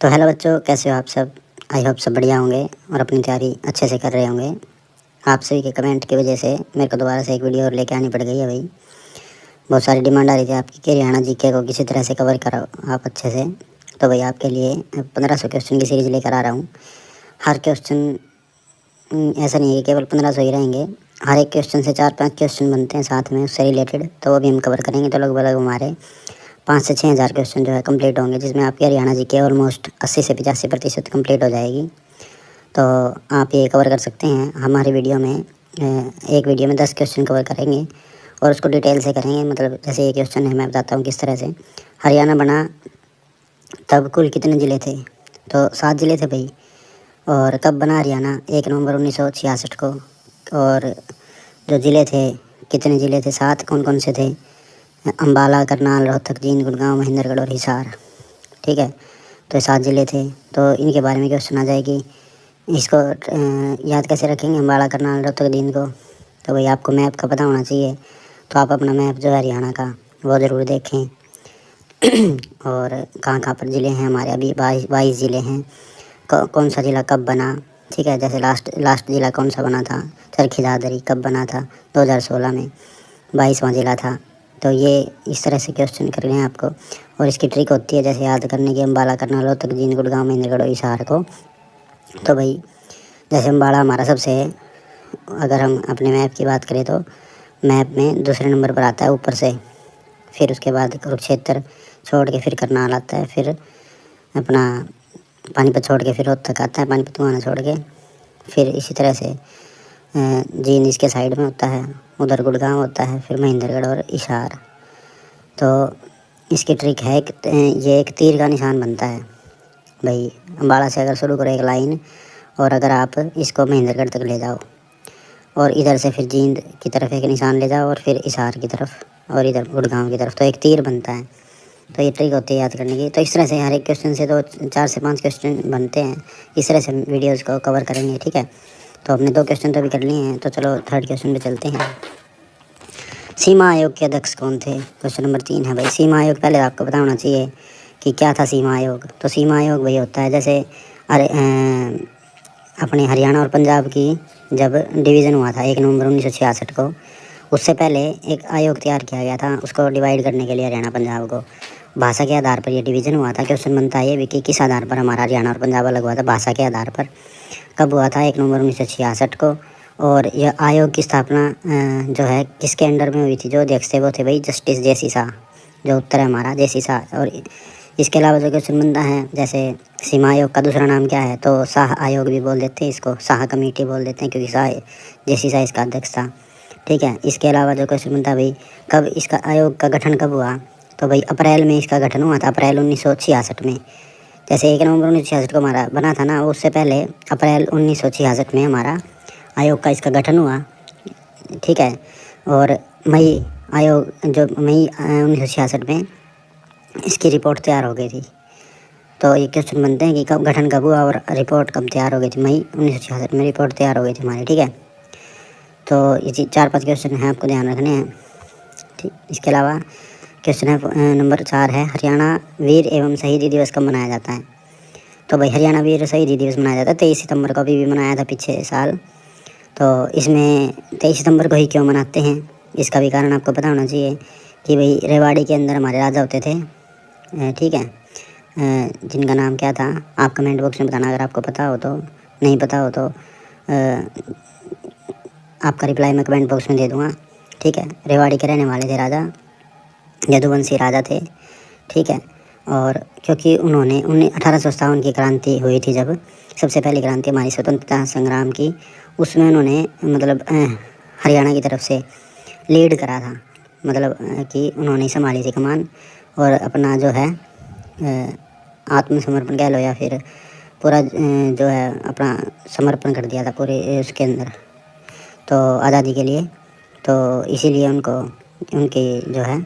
तो हेलो बच्चों, कैसे हो आप सब। आई होप सब बढ़िया होंगे और अपनी तैयारी अच्छे से कर रहे होंगे। आप सभी के कमेंट की वजह से मेरे को दोबारा से एक वीडियो और लेके आनी पड़ गई है भाई। बहुत सारी डिमांड आ रही थी आपकी कि हरियाणा जीके को किसी तरह से कवर कराओ आप अच्छे से। तो भाई आपके लिए 1500 क्वेश्चन की सीरीज़ लेकर आ रहा हूँ। हर क्वेश्चन ऐसा नहीं है कि केवल 1500 ही रहेंगे। हर एक क्वेश्चन से 4-5 क्वेश्चन बनते हैं साथ में उससे रिलेटेड, तो वो भी हम कवर करेंगे। तो लगभग हमारे 5 से 6 हज़ार क्वेश्चन जो है कंप्लीट होंगे, जिसमें आपकी हरियाणा जीके ऑलमोस्ट 80 से 85% कंप्लीट हो जाएगी। तो आप ये कवर कर सकते हैं हमारी वीडियो में। एक वीडियो में 10 क्वेश्चन कवर करेंगे और उसको डिटेल से करेंगे। मतलब जैसे ये क्वेश्चन है, मैं बताता हूँ किस तरह से। हरियाणा बना तब कुल कितने ज़िले थे? तो 7 ज़िले थे भाई। और कब बना हरियाणा? 1 नवंबर 1966 को। और जो ज़िले थे, कितने ज़िले थे? 7। कौन कौन से थे? अम्बाला, करनाल, रोहतक, जींद, गुड़गांव, महेंद्रगढ़ और हिसार। ठीक है, तो 7 ज़िले थे। तो इनके बारे में क्वेश्चन आ जाएगी। इसको याद कैसे रखेंगे? अम्बाला, करनाल, रोहतक, जींद को। तो भाई आपको मैप का पता होना चाहिए, तो आप अपना मैप जो है हरियाणा का वो ज़रूर देखें। और कहाँ कहाँ पर ज़िले हैं हमारे? अभी 22 ज़िले हैं। कौन सा ज़िला कब बना? ठीक है, जैसे लास्ट ज़िला कौन सा बना था? चरखी दादरी कब बना था? 2016 में 22वां ज़िला था। तो ये इस तरह से क्वेश्चन करने हैं आपको। और इसकी ट्रिक होती है जैसे याद करने की, अम्बाला, करनाल, रोहतक, जींद, गुड़गांव, महेंद्रगढ़ और हिसार को। तो भाई जैसे अम्बाला हमारा सबसे, अगर हम अपने मैप की बात करें तो मैप में दूसरे नंबर पर आता है ऊपर से। फिर उसके बाद कुरुक्षेत्र छोड़ के फिर करनाल आता है। फिर अपना पानीपत छोड़ के फिर रोहतक आता है, पानीपत वहाँ छोड़ के। फिर इसी तरह से जींद इसके साइड में होता है, उधर गुड़गांव होता है, फिर महेंद्रगढ़ और हिसार। तो इसकी ट्रिक है ये एक तीर का निशान बनता है भाई। अम्बाड़ा से अगर शुरू करो एक लाइन, और अगर आप इसको महेंद्रगढ़ तक ले जाओ और इधर से फिर जींद की तरफ एक निशान ले जाओ और फिर हिसार की तरफ और इधर गुड़गांव की तरफ, तो एक तीर बनता है। तो ये ट्रिक होती है याद करने की। तो इस तरह से हर एक क्वेश्चन से तो 4 से 5 क्वेश्चन बनते हैं। इस तरह से हम वीडियोज़ को कवर करेंगे। ठीक है, तो हमने 2 क्वेश्चन तो अभी कर लिए हैं। तो चलो थर्ड क्वेश्चन पे चलते हैं। सीमा आयोग के अध्यक्ष कौन थे? क्वेश्चन नंबर 3 है भाई। सीमा आयोग पहले आपको पता होना चाहिए कि क्या था सीमा आयोग। तो सीमा आयोग वही होता है जैसे अपने हरियाणा और पंजाब की जब डिवीज़न हुआ था 1 नवंबर 1966 को, उससे पहले एक आयोग तैयार किया गया था उसको डिवाइड करने के लिए हरियाणा पंजाब को। भाषा के आधार पर ये डिवीज़न हुआ था। क्वेश्चन बनता है ये भी कि किस आधार पर हमारा हरियाणा और पंजाब अलग हुआ था? भाषा के आधार पर। कब हुआ था? 1 नवंबर 1966 को। और यह आयोग की स्थापना जो है किसके अंडर में हुई थी? जो अध्यक्ष थे वो थे भाई जस्टिस जे.सी. शाह। जो उत्तर है हमारा जे.सी. शाह। और इसके अलावा जो क्वेश्चन बनता है जैसे सीमा आयोग का दूसरा नाम क्या है? तो शाह आयोग भी बोल देते हैं इसको, शाह कमेटी बोल देते हैं, क्योंकि शाह जे.सी. शाह इसका अध्यक्ष था। ठीक है, इसके अलावा जो क्वेश्चन बनता है भाई कब इसका आयोग का गठन कब हुआ? तो भाई अप्रैल में इसका गठन हुआ था, अप्रैल 1966 में। जैसे 1 नवंबर 1966 को हमारा बना था ना, उससे पहले अप्रैल 1966 में हमारा आयोग का इसका गठन हुआ। ठीक है, और मई आयोग जो मई 1966 में इसकी रिपोर्ट तैयार हो गई थी। तो ये क्वेश्चन बनते हैं कि कब गठन कब हुआ और रिपोर्ट कब तैयार हो गई थी? मई 1966 में रिपोर्ट तैयार हो गई थी हमारी। ठीक है, तो ये 4-5 क्वेश्चन हैं, आपको ध्यान रखने हैं। ठीक, इसके अलावा क्वेश्चन है नंबर 4 है, हरियाणा वीर एवं शहीदी दिवस कब मनाया जाता है? तो भाई हरियाणा वीर शहीदी दिवस मनाया जाता है 23 सितंबर को। अभी भी मनाया था पिछले साल। तो इसमें 23 सितंबर को ही क्यों मनाते हैं, इसका भी कारण आपको पता होना चाहिए कि भाई रेवाड़ी के अंदर हमारे राजा होते थे। ठीक है, जिनका नाम क्या था? आप कमेंट बॉक्स में बताना अगर आपको पता हो तो। नहीं पता हो तो आपका रिप्लाई मैं कमेंट बॉक्स में दे दूँगा। ठीक है, रेवाड़ी के रहने वाले थे राजा, यदुवंशी राजा थे। ठीक है, और क्योंकि उन्होंने 1857 की क्रांति हुई थी, जब सबसे पहली क्रांति हमारी स्वतंत्रता संग्राम की, उसमें उन्होंने मतलब हरियाणा की तरफ से लीड करा था। मतलब कि उन्होंने संभाली थी कमान और अपना जो है आत्मसमर्पण कह लो या फिर पूरा जो है अपना समर्पण कर दिया था पूरे उसके अंदर, तो आज़ादी के लिए। तो इसीलिए उनको उनकी जो है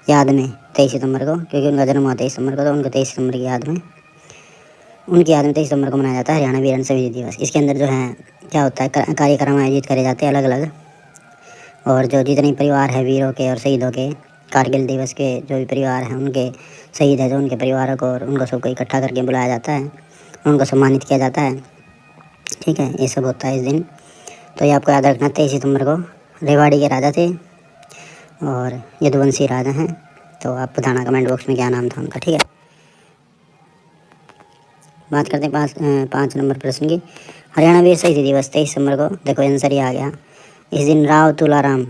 याद में 23 सितंबर को, क्योंकि उनका जन्म हुआ 23 सितंबर को, तो उनको 23 सितंबर की याद में, उनकी याद में 23 सितंबर को मनाया जाता है हरियाणा वीर शहीदी दिवस। इसके अंदर जो है क्या होता है, कार्यक्रम आयोजित करे जाते हैं अलग अलग। और जो जितने परिवार है वीरों के और शहीदों के, कारगिल दिवस के जो भी परिवार हैं उनके शहीद है जो उनके परिवारों को और उनको सबको इकट्ठा करके बुलाया जाता है, उनको सम्मानित किया जाता है। ठीक है, ये सब होता है इस दिन। तो ये आपको याद रखना, 23 सितंबर को रेवाड़ी के राजा थे और यदुवंशी राजा हैं। तो आप बताना कमेंट बॉक्स में क्या नाम था उनका। ठीक है, बात करते हैं 5 नंबर प्रश्न की। हरियाणा वीर शहीदी दिवस 23 सितंबर को, देखो आंसर ही आ गया। इस दिन राव तुलाराम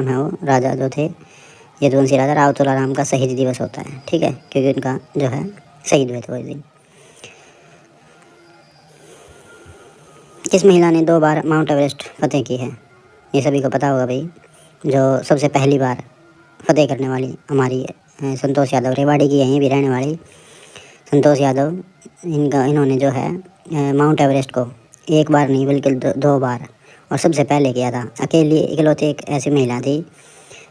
है वो राजा जो थे यदुवंशी राजा, राव तुलाराम का शहीदी दिवस होता है। ठीक है, क्योंकि उनका जो है शहीद हुए थे वो इस दिन। किस महिला ने 2 बार माउंट एवरेस्ट फतेह की है? ये सभी को पता होगा भाई। जो सबसे पहली बार फतेह करने वाली हमारी संतोष यादव, रेवाड़ी की यहीं भी रहने वाली संतोष यादव, इन्होंने जो है माउंट एवरेस्ट को एक बार नहीं बल्कि 2 बार और सबसे पहले किया था। अकेली इकलौती एक ऐसी महिला थी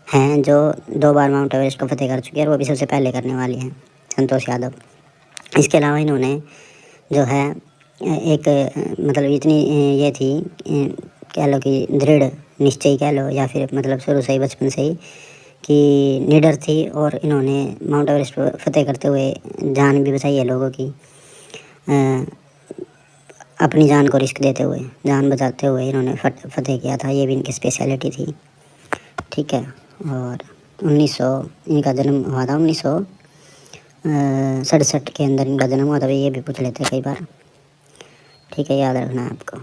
हैं जो 2 बार माउंट एवरेस्ट को फतेह कर चुकी है और वो भी सबसे पहले करने वाली हैं, संतोष यादव। इसके अलावा इन्होंने जो है एक मतलब इतनी ये थी, कह लो कि दृढ़ निश्चय कह लो, या फिर मतलब शुरू से ही बचपन से ही कि निडर थी, और इन्होंने माउंट एवरेस्ट पर फतेह करते हुए जान भी बचाई है लोगों की। अपनी जान को रिस्क देते हुए, जान बचाते हुए इन्होंने फतेह किया था। ये भी इनकी स्पेशलिटी थी। ठीक है, और 1900 इनका जन्म हुआ था, 1967 के अंदर इनका जन्म हुआ था। ये भी पूछ लेते हैं कई बार। ठीक है, याद रखना है आपको।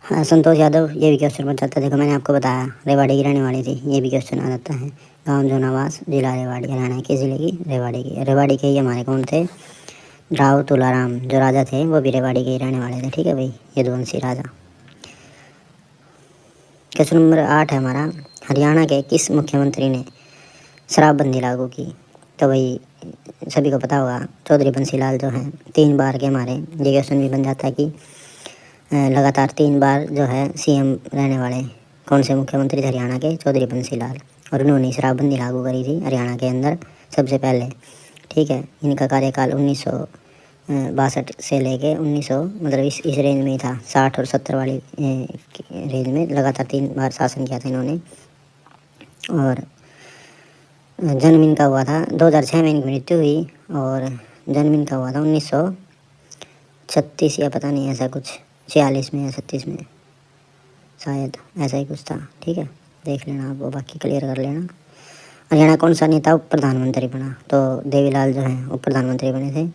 हाँ, संतोष यादव, ये भी क्वेश्चन बन जाता है। देखो मैंने आपको बताया रेवाड़ी की रहने वाली थी, ये भी क्वेश्चन आ जाता है। गाँव जोनावास, जिला रेवाड़ी, हरियाणा है। किस जिले की? रेवाड़ी की। रेवाड़ी के ही हमारे कौन थे? राव तुलाराम जो राजा थे वो भी रेवाड़ी के ही रहने वाले थे। ठीक है भाई, यदुवंशी राजा। क्वेश्चन नंबर 8 है हमारा। हरियाणा के किस मुख्यमंत्री ने शराबबंदी लागू की? तो भाई सभी को पता होगा, चौधरी बंसीलाल जो हैं। 3 बार के हमारे ये क्वेश्चन भी बन जाता है कि लगातार 3 बार जो है सीएम रहने वाले कौन से मुख्यमंत्री थे हरियाणा के? चौधरी बंसीलाल। और उन्होंने शराबबंदी लागू करी थी हरियाणा के अंदर सबसे पहले। ठीक है, इनका कार्यकाल 1962 से लेके 1900 मतलब इस रेंज में ही था, 60 और 70 वाली रेंज में लगातार 3 बार शासन किया था इन्होंने। और जन्म इनका हुआ था 2006 में, इनकी मृत्यु हुई, और जन्म इनका हुआ था 1936 या पता नहीं ऐसा कुछ, 46 में या 36 में शायद, ऐसा ही कुछ था। ठीक है, देख लेना आप, वो बाकी क्लियर कर लेना। हरियाणा कौन सा नेता उप प्रधानमंत्री बना? तो देवीलाल जो हैं उप प्रधानमंत्री बने थे,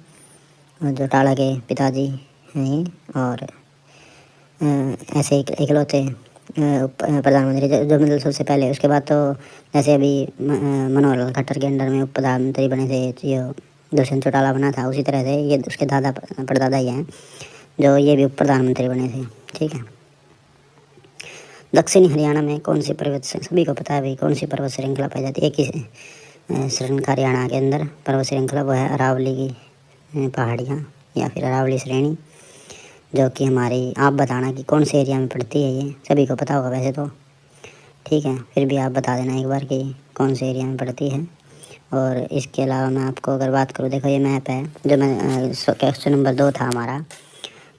जो टाला के पिताजी हैं ये, और ऐसे इकलौते प्रधानमंत्री जो मतलब सबसे पहले। उसके बाद तो जैसे अभी मनोहर लाल खट्टर के अंडर में उप प्रधानमंत्री बने थे, जो दुष्यंत चौटाला बना था, उसी तरह से ये उसके दादा परदादा ही हैं जो ये भी उप प्रधानमंत्री बने थे। ठीक है, दक्षिणी हरियाणा में कौन सी पर्वत, सभी को पता है भाई, कौन सी पर्वत श्रृंखला पाई जाती है? एक ही श्रृंखला हरियाणा के अंदर पर्वत श्रृंखला, वो है अरावली की पहाड़ियाँ या फिर अरावली श्रेणी, जो कि हमारी, आप बताना कि कौन से एरिया में पड़ती है। ये सभी को पता होगा वैसे तो। ठीक है, फिर भी आप बता देना एक बार कि कौन से एरिया में पड़ती है। और इसके अलावा मैं आपको अगर बात करूँ, देखो ये मैप है जो मैं क्वेश्चन नंबर 2 था हमारा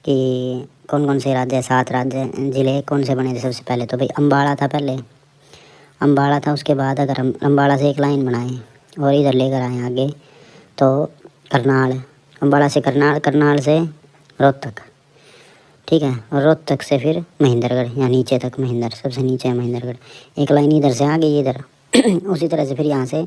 कि कौन कौन से राज्य, 7 राज्य ज़िले कौन से बने थे सबसे पहले? तो भाई अम्बाड़ा था पहले, अम्बाड़ा था। उसके बाद अगर हम अम्बाड़ा से एक लाइन बनाएं और इधर लेकर आएँ आगे तो करनाल, अम्बाड़ा से करनाल, करनाल से रोहतक। ठीक है, और रोहतक से फिर महेंद्रगढ़, या नीचे तक महेंद्र, सबसे नीचे है महेंद्रगढ़। एक लाइन इधर से आ गई इधर उसी तरह से फिर यहाँ से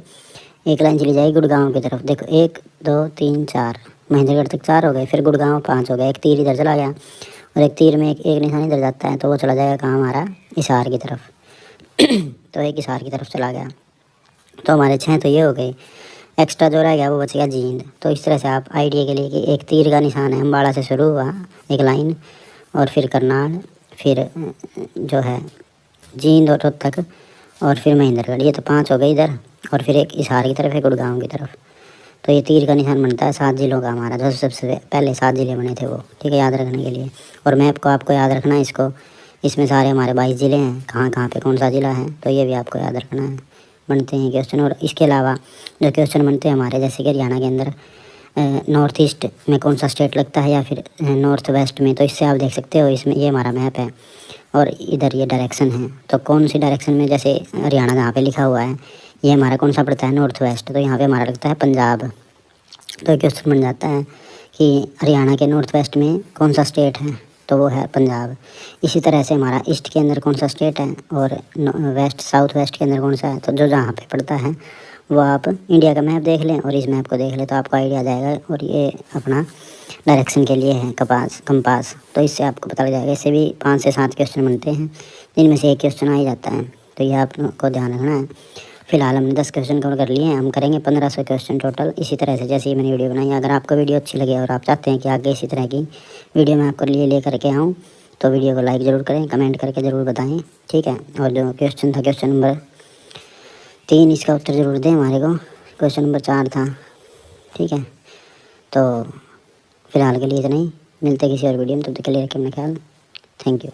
एक लाइन चली जाएगी गुड़गांव की तरफ। देखो 1 2 3 4, महेंद्रगढ़ तक 4 हो गए, फिर गुड़गांव 5 हो गए। एक तीर इधर चला गया और एक तीर में एक निशान इधर जाता है, तो वो चला जाएगा कहाँ? हमारा हिसार की तरफ तो एक हिसार की तरफ चला गया। तो हमारे 6 तो ये हो गए, एक्स्ट्रा जो रह गया वो बच गया जींद। तो इस तरह से आप आइडिया के लिए कि एक तीर का निशान है, अम्बाड़ा से शुरू हुआ एक लाइन, और फिर करनाल, फिर जो है जींद और रोहतक, और फिर महेंद्रगढ़। ये तो 5 हो गए इधर, और फिर एक हिसार की तरफ है गुड़गांव की तरफ। तो ये तीर का निशान बनता है 7 जिलों का हमारा, जो सबसे पहले 7 जिले बने थे वो। ठीक है, याद रखने के लिए। और मैप को आपको याद रखना है इसको, इसमें सारे हमारे 22 ज़िले हैं, कहाँ कहाँ पे कौन सा ज़िला है, तो ये भी आपको याद रखना है। बनते हैं क्वेश्चन। और इसके अलावा जो क्वेश्चन बनते हैं हमारे, जैसे कि हरियाणा के अंदर नॉर्थ ईस्ट में कौन सा स्टेट लगता है या फिर नॉर्थ वेस्ट में, तो इससे आप देख सकते हो। इसमें ये हमारा मैप है और इधर ये डायरेक्शन है, तो कौन सी डायरेक्शन में, जैसे हरियाणा जहाँ पे लिखा हुआ है ये हमारा कौन सा पड़ता है, नॉर्थ वेस्ट, तो यहाँ पे हमारा लगता है पंजाब। तो क्वेश्चन बन जाता है कि हरियाणा के नॉर्थ वेस्ट में कौन सा स्टेट है, तो वो है पंजाब। इसी तरह से हमारा ईस्ट के अंदर कौन सा स्टेट है और वेस्ट साउथ वेस्ट के अंदर कौन सा है, तो जो जहाँ पे पड़ता है वो आप इंडिया का मैप देख लें और इस मैप को देख लें तो आपको आइडिया आ जाएगा। और ये अपना डायरेक्शन के लिए है कंपास, तो इससे आपको पता लग जाएगा। इससे भी 5 से 7 क्वेश्चन बनते हैं, जिनमें से एक क्वेश्चन आ ही जाता है, तो ये आपको ध्यान रखना है। फिलहाल हमने 10 क्वेश्चन कवर कर लिए हैं, हम करेंगे 1500 क्वेश्चन टोटल। इसी तरह से जैसे ही मैंने वीडियो बनाई, अगर आपको वीडियो अच्छी लगे और आप चाहते हैं कि आगे इसी तरह की वीडियो मैं आपके लिए ले करके आऊँ, तो वीडियो को लाइक ज़रूर करें, कमेंट करके ज़रूर बताएं, ठीक है। और जो क्वेश्चन था क्वेश्चन नंबर 3, इसका उत्तर ज़रूर दें हमारे को। क्वेश्चन नंबर 4 था, ठीक है। तो फिलहाल के लिए इतना ही, मिलते किसी और वीडियो में, तब तक के लिए रखें अपना ख्याल। Thank you.